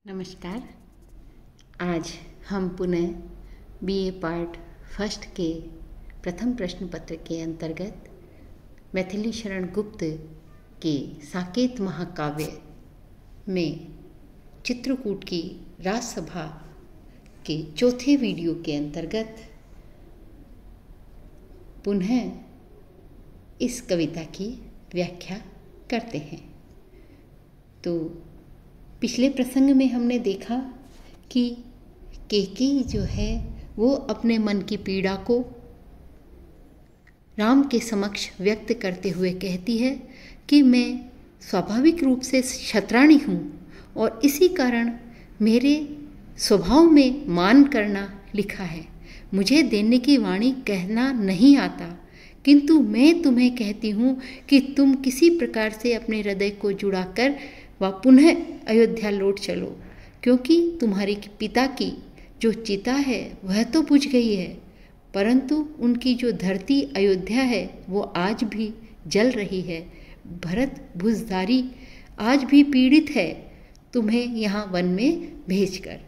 नमस्कार। आज हम पुनः बीए पार्ट फर्स्ट के प्रथम प्रश्न पत्र के अंतर्गत मैथिली शरण गुप्त के साकेत महाकाव्य में चित्रकूट की राजसभा के चौथे वीडियो के अंतर्गत पुनः इस कविता की व्याख्या करते हैं। तो पिछले प्रसंग में हमने देखा कि कैकेयी जो है वो अपने मन की पीड़ा को राम के समक्ष व्यक्त करते हुए कहती है कि मैं स्वाभाविक रूप से क्षत्राणी हूँ और इसी कारण मेरे स्वभाव में मान करना लिखा है। मुझे देने की वाणी कहना नहीं आता, किंतु मैं तुम्हें कहती हूँ कि तुम किसी प्रकार से अपने हृदय को जुड़ाकर व पुनः अयोध्या लौट चलो, क्योंकि तुम्हारे पिता की जो चिता है वह तो बुझ गई है, परंतु उनकी जो धरती अयोध्या है वो आज भी जल रही है। भरत भुजधारी आज भी पीड़ित है तुम्हें यहाँ वन में भेजकर।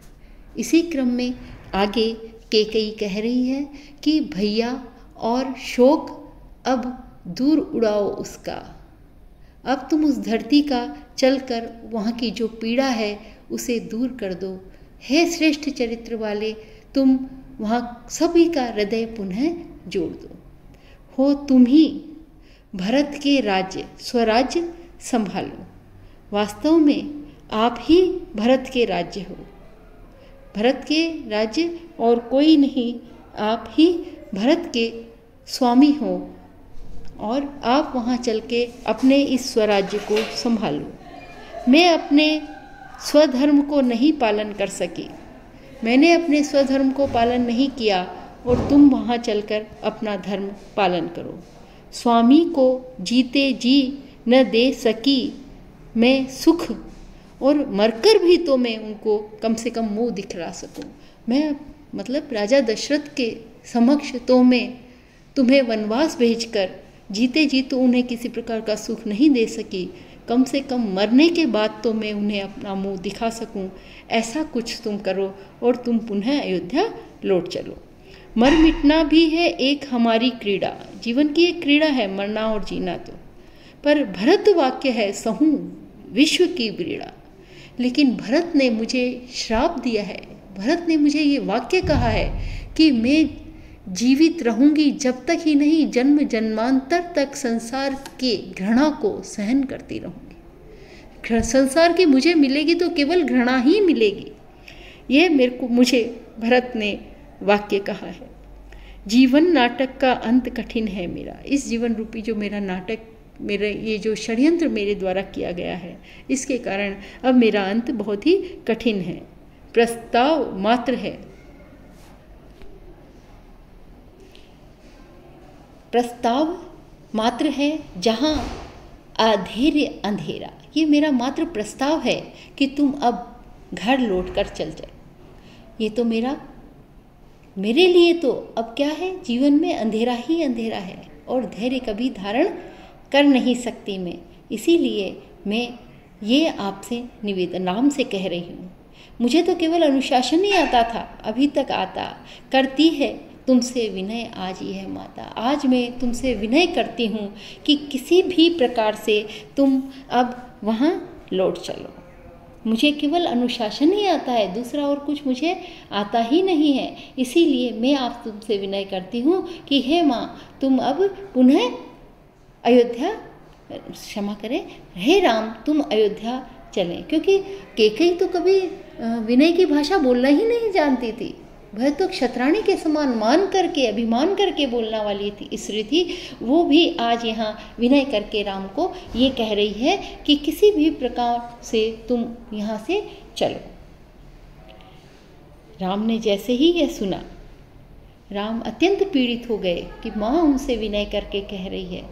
इसी क्रम में आगे कैकेयी कह रही है कि भैया और शोक अब दूर उड़ाओ उसका, अब तुम उस धरती का चलकर वहाँ की जो पीड़ा है उसे दूर कर दो। हे श्रेष्ठ चरित्र वाले, तुम वहाँ सभी का हृदय पुनः जोड़ दो। हो तुम ही भरत के राज्य स्वराज्य संभालो। वास्तव में आप ही भरत के राज्य हो, भरत के राज्य और कोई नहीं, आप ही भरत के स्वामी हो और आप वहाँ चल के अपने इस स्वराज्य को संभालो। मैं अपने स्वधर्म को नहीं पालन कर सकी, मैंने अपने स्वधर्म को पालन नहीं किया और तुम वहाँ चलकर अपना धर्म पालन करो। स्वामी को जीते जी न दे सकी मैं सुख, और मरकर भी तो मैं उनको कम से कम मुँह दिखला सकूं। मैं मतलब राजा दशरथ के समक्ष तो मैं तुम्हें वनवास भेजकर जीते जी तो उन्हें किसी प्रकार का सुख नहीं दे सकी, कम से कम मरने के बाद तो मैं उन्हें अपना मुंह दिखा सकूं। ऐसा कुछ तुम करो और तुम पुनः अयोध्या लौट चलो। मर मिटना भी है एक हमारी क्रीड़ा, जीवन की एक क्रीड़ा है मरना और जीना तो, पर भरत वाक्य है सहूं विश्व की क्रीड़ा। लेकिन भरत ने मुझे श्राप दिया है, भरत ने मुझे ये वाक्य कहा है कि मैं जीवित रहूंगी जब तक ही नहीं, जन्म जन्मांतर तक संसार के घृणा को सहन करती रहूंगी। संसार की मुझे मिलेगी तो केवल घृणा ही मिलेगी, ये मुझे भरत ने वाक्य कहा है। जीवन नाटक का अंत कठिन है मेरा, इस जीवन रूपी जो मेरा नाटक, मेरा ये जो षड्यंत्र मेरे द्वारा किया गया है, इसके कारण अब मेरा अंत बहुत ही कठिन है। प्रस्ताव मात्र है, प्रस्ताव मात्र है जहाँ अधैर्य अंधेरा। ये मेरा मात्र प्रस्ताव है कि तुम अब घर लौटकर चल जाओ। ये तो मेरे लिए तो अब क्या है, जीवन में अंधेरा ही अंधेरा है और धैर्य कभी धारण कर नहीं सकती मैं। इसीलिए मैं ये आपसे निवेदन राम से कह रही हूँ। मुझे तो केवल अनुशासन ही आता था, अभी तक आता, करती है तुमसे विनय आज ही है माता। आज मैं तुमसे विनय करती हूँ कि किसी भी प्रकार से तुम अब वहाँ लौट चलो। मुझे केवल अनुशासन ही आता है, दूसरा और कुछ मुझे आता ही नहीं है। इसीलिए मैं आप तुमसे विनय करती हूँ कि हे माँ, तुम अब पुनः अयोध्या, क्षमा करें, हे राम तुम अयोध्या चलें। क्योंकि कैकेयी तो कभी विनय की भाषा बोलना ही नहीं जानती थी, वह तो क्षत्राणी के समान मान करके, अभिमान करके बोलना वाली थी स्त्री थी। वो भी आज यहाँ विनय करके राम को ये कह रही है कि किसी भी प्रकार से तुम यहाँ से चलो। राम ने जैसे ही यह सुना, राम अत्यंत पीड़ित हो गए कि माँ उनसे विनय करके कह रही है।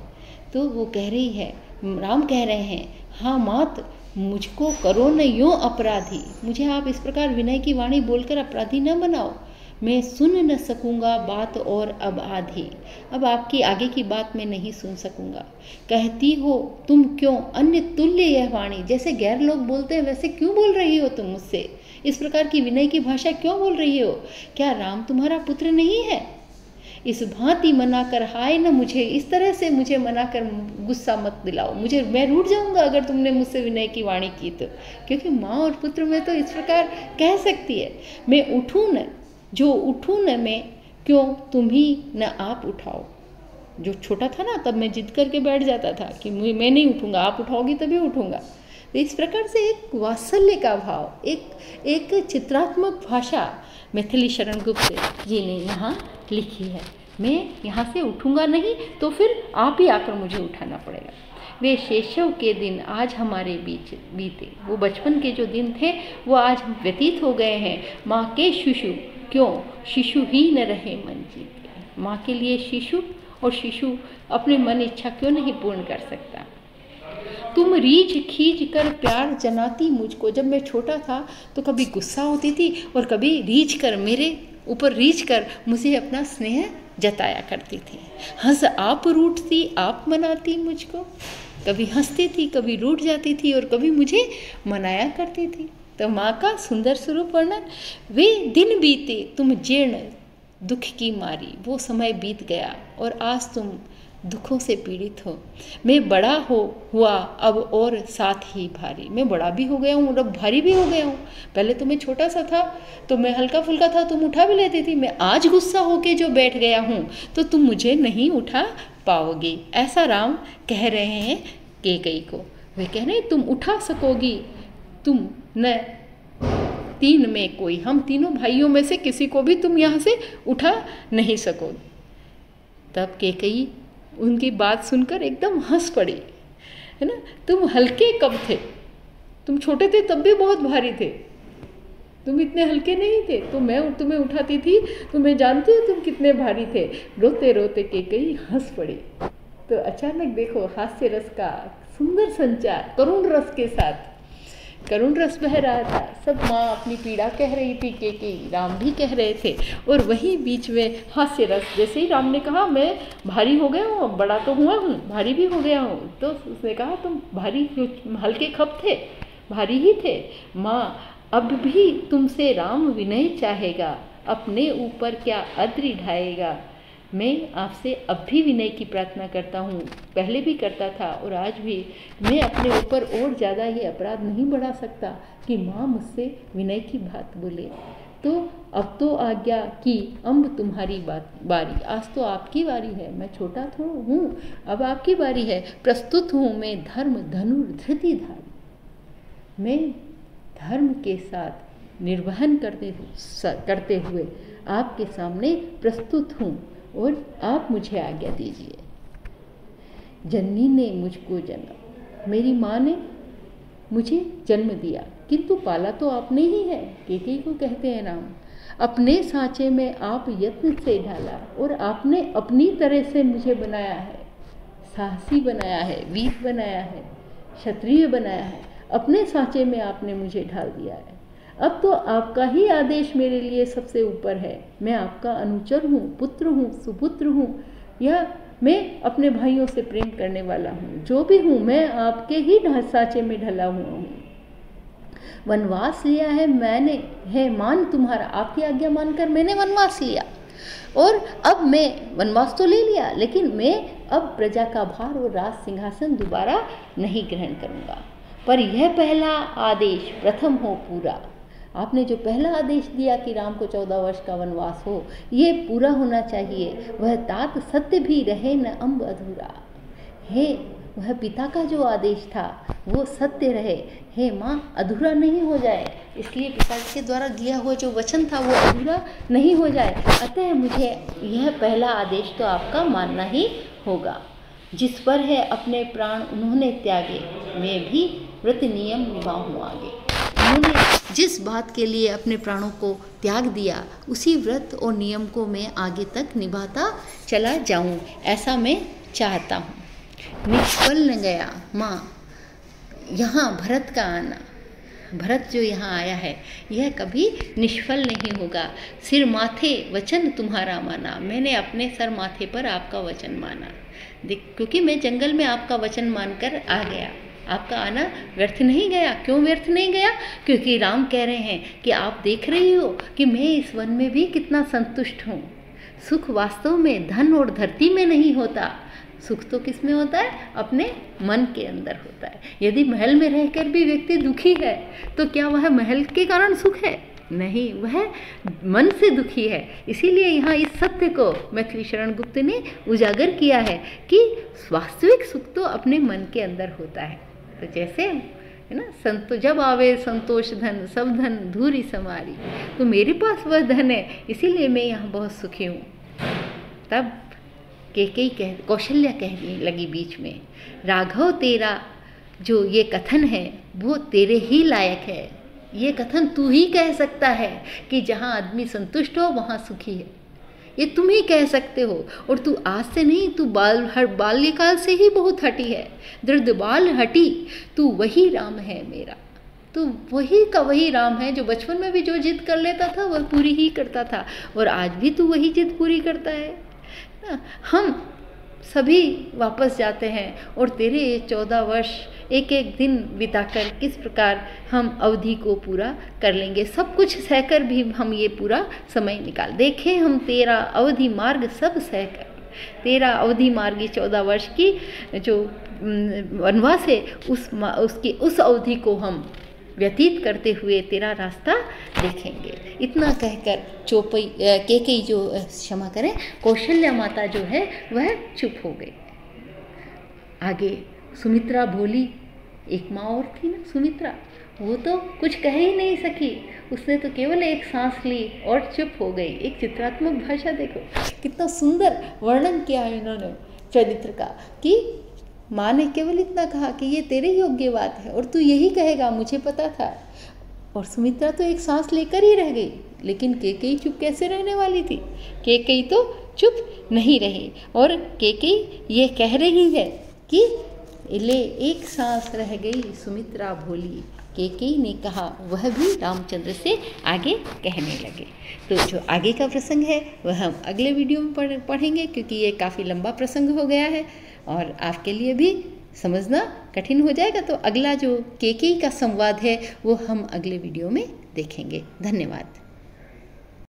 तो वो कह रही है, राम कह रहे हैं, हाँ मात मुझको करो न यूँ अपराधी, मुझे आप इस प्रकार विनय की वाणी बोलकर अपराधी न बनाओ। मैं सुन न सकूँगा बात और अब आधी, अब आपकी आगे की बात मैं नहीं सुन सकूँगा। कहती हो तुम क्यों अन्य तुल्य यह वाणी, जैसे गैर लोग बोलते हैं वैसे क्यों बोल रही हो तुम मुझसे, इस प्रकार की विनय की भाषा क्यों बोल रही हो? क्या राम तुम्हारा पुत्र नहीं है? इस भांति मना कर हाय न मुझे, इस तरह से मुझे मना कर गुस्सा मत दिलाओ, मुझे मैं रूठ जाऊंगा अगर तुमने मुझसे विनय की वाणी की तो, क्योंकि माँ और पुत्र में तो इस प्रकार कह सकती है। मैं उठूँ न, जो उठूँ न मैं, क्यों तुम ही न आप उठाओ। जो छोटा था ना तब मैं जिद करके बैठ जाता था कि मैं नहीं उठूंगा, आप उठाओगी तभी उठूंगा। तो इस प्रकार से एक वात्सल्य का भाव, एक चित्रात्मक भाषा मैथिली शरण गुप्त जी ने यहाँ लिखी है। मैं यहाँ से उठूंगा नहीं तो फिर आप ही आकर मुझे उठाना पड़ेगा। वे शैशव के दिन आज हमारे बीच बीते, वो बचपन के जो दिन थे वो आज व्यतीत हो गए हैं। माँ के शिशु क्यों शिशु ही न रहे मन जीते, माँ के लिए शिशु, और शिशु अपने मन इच्छा क्यों नहीं पूर्ण कर सकता। तुम रीझ खींच कर प्यार जनाती मुझको, जब मैं छोटा था तो कभी गुस्सा होती थी और कभी रीझ कर, मेरे ऊपर रीझ कर मुझे अपना स्नेह जताया करती थी। हंस आप रूठती आप मनाती मुझको, कभी हंसती थी कभी रूठ जाती थी और कभी मुझे मनाया करती थी। तो माँ का सुंदर स्वरूप वर्णन। वे दिन बीते तुम जीर्ण दुख की मारी, वो समय बीत गया और आज तुम दुखों से पीड़ित हो। मैं बड़ा हुआ अब और साथ ही भारी, मैं बड़ा भी हो गया हूँ और अब भारी भी हो गया हूँ। पहले तो मैं छोटा सा था तो मैं हल्का फुल्का था, तुम उठा भी लेती थी। मैं आज गुस्सा होके जो बैठ गया हूँ तो तुम मुझे नहीं उठा पाओगी, ऐसा राम कह रहे हैं कैकेयी को। वे कह रहे हैं तुम उठा सकोगी, तुम न तीन में कोई, हम तीनों भाइयों में से किसी को भी तुम यहाँ से उठा नहीं सकोगे। तब कैकेयी उनकी बात सुनकर एकदम हंस पड़ी, है ना। तुम हल्के कब थे, तुम छोटे थे तब भी बहुत भारी थे, तुम इतने हल्के नहीं थे, तो मैं तुम्हें उठाती थी तो मैं जानती हूँ तुम कितने भारी थे। रोते रोते कैकेयी हंस पड़ी। तो अचानक देखो हास्य रस का सुंदर संचार, करुण रस के साथ, करुण रस बह रहा था। सब माँ अपनी पीड़ा कह रही थी, कैकेयी राम भी कह रहे थे, और वहीं बीच में हास्य रस। जैसे ही राम ने कहा मैं भारी हो गया हूँ, बड़ा तो हुआ हूँ, भारी भी हो गया हूँ, तो उसने कहा तुम भारी हल्के कब थे, भारी ही थे। माँ अब भी तुमसे राम विनय चाहेगा, अपने ऊपर क्या अद्रि ढाएगा। मैं आपसे अब भी विनय की प्रार्थना करता हूँ, पहले भी करता था और आज भी। मैं अपने ऊपर और ज़्यादा ये अपराध नहीं बढ़ा सकता कि माँ मुझसे विनय की बात बोले। तो अब तो आज्ञा की अम्ब तुम्हारी बारी, आज तो आपकी बारी है। मैं छोटा तो हूँ, अब आपकी बारी है। प्रस्तुत हूँ मैं धर्म धनुर्धृतिधारी, मैं धर्म के साथ निर्वहन करते हुए आपके सामने प्रस्तुत हूँ और आप मुझे आज्ञा दीजिए। जननी ने मुझको जन्म, मेरी माँ ने मुझे जन्म दिया, किंतु पाला तो आपने ही है। कैकेयी को कहते हैं राम, अपने सांचे में आप यत्न से ढाला और आपने अपनी तरह से मुझे बनाया है, साहसी बनाया है, वीर बनाया है, क्षत्रिय बनाया है। अपने सांचे में आपने मुझे ढाल दिया है। अब तो आपका ही आदेश मेरे लिए सबसे ऊपर है। मैं आपका अनुचर हूँ, पुत्र हूँ, सुपुत्र हूँ, या मैं अपने भाइयों से प्रेम करने वाला हूँ। जो भी हूँ मैं आपके ही सांचे में ढला हुआ हूँ। वनवास लिया है मैंने, है मान तुम्हारा, आपकी आज्ञा मानकर मैंने वनवास लिया, और अब मैं वनवास तो ले लिया, लेकिन मैं अब प्रजा का भार और राज सिंहासन दोबारा नहीं ग्रहण करूँगा। पर यह पहला आदेश प्रथम हो पूरा। आपने जो पहला आदेश दिया कि राम को 14 वर्ष का वनवास हो, ये पूरा होना चाहिए। वह तात सत्य भी रहे न अम्ब अधूरा, हे वह पिता का जो आदेश था वो सत्य रहे, हे माँ अधूरा नहीं हो जाए। इसलिए पिता के द्वारा दिया हुआ जो वचन था वो अधूरा नहीं हो जाए। अतः मुझे यह पहला आदेश तो आपका मानना ही होगा। जिस पर है अपने प्राण उन्होंने त्यागे, मैं भी व्रत नियम निभाऊँ आगे। उन्होंने जिस बात के लिए अपने प्राणों को त्याग दिया, उसी व्रत और नियम को मैं आगे तक निभाता चला जाऊं, ऐसा मैं चाहता हूँ। निष्फल न गया माँ यहाँ भरत का आना, भरत जो यहाँ आया है यह कभी निष्फल नहीं होगा। सिर माथे वचन तुम्हारा माना, मैंने अपने सर माथे पर आपका वचन माना। क्योंकि मैं जंगल में आपका वचन मानकर आ गया, आपका आना व्यर्थ नहीं गया। क्यों व्यर्थ नहीं गया? क्योंकि राम कह रहे हैं कि आप देख रही हो कि मैं इस वन में भी कितना संतुष्ट हूँ। सुख वास्तव में धन और धरती में नहीं होता, सुख तो किस में होता है? अपने मन के अंदर होता है। यदि महल में रहकर भी व्यक्ति दुखी है तो क्या वह महल के कारण सुख है? नहीं, वह मन से दुखी है। इसीलिए यहाँ इस सत्य को मैथिली शरण गुप्त ने उजागर किया है कि वास्तविक सुख तो अपने मन के अंदर होता है। तो जैसे है ना, जब आवे संतोष धन, सब धन धूरी समारी, तो मेरे पास वह धन है, इसीलिए मैं यहाँ बहुत सुखी हूँ। तब कौशल्या कहने लगी बीच में, राघव तेरा जो ये कथन है वो तेरे ही लायक है। ये कथन तू ही कह सकता है कि जहाँ आदमी संतुष्ट हो वहाँ सुखी है। ये तुम ही कह सकते हो। और तू आज से नहीं, तू बाल्यकाल से ही बहुत हटी है, दृढ़ बाल हटी। तू वही राम है मेरा, तो वही का वही राम है जो बचपन में भी जो जिद कर लेता था वह पूरी ही करता था, और आज भी तू वही जिद पूरी करता है। हम सभी वापस जाते हैं और तेरे 14 वर्ष एक एक दिन बिताकर किस प्रकार हम अवधि को पूरा कर लेंगे। सब कुछ सहकर भी हम ये पूरा समय निकाल देखें। हम तेरा अवधि मार्ग सब सहकर, तेरा अवधि मार्ग 14 वर्ष की जो वनवास है उस अवधि को हम व्यतीत करते हुए तेरा रास्ता देखेंगे। इतना कहकर कैकेयी जो क्षमा करें, कौशल्या माता जो है वह चुप हो गई। आगे सुमित्रा बोली, एक माँ और थी ना सुमित्रा, वो तो कुछ कह ही नहीं सकी, उसने तो केवल एक सांस ली और चुप हो गई। एक चित्रात्मक भाषा देखो, कितना सुंदर वर्णन किया है इन्होंने चरित्र का, कि माँ ने केवल इतना कहा कि ये तेरे योग्य बात है और तू यही कहेगा, मुझे पता था। और सुमित्रा तो एक सांस लेकर ही रह गई, लेकिन कैकेयी चुप कैसे रहने वाली थी? कैकेयी तो चुप नहीं रही, और कैकेयी ये कह रही है कि ले एक सांस रह गई सुमित्रा भोली। कैकेयी ने कहा, वह भी रामचंद्र से आगे कहने लगे। तो जो आगे का प्रसंग है वह हम अगले वीडियो में पढ़ेंगे, क्योंकि ये काफ़ी लंबा प्रसंग हो गया है और आपके लिए भी समझना कठिन हो जाएगा। तो अगला जो कैकेयी का संवाद है वो हम अगले वीडियो में देखेंगे। धन्यवाद।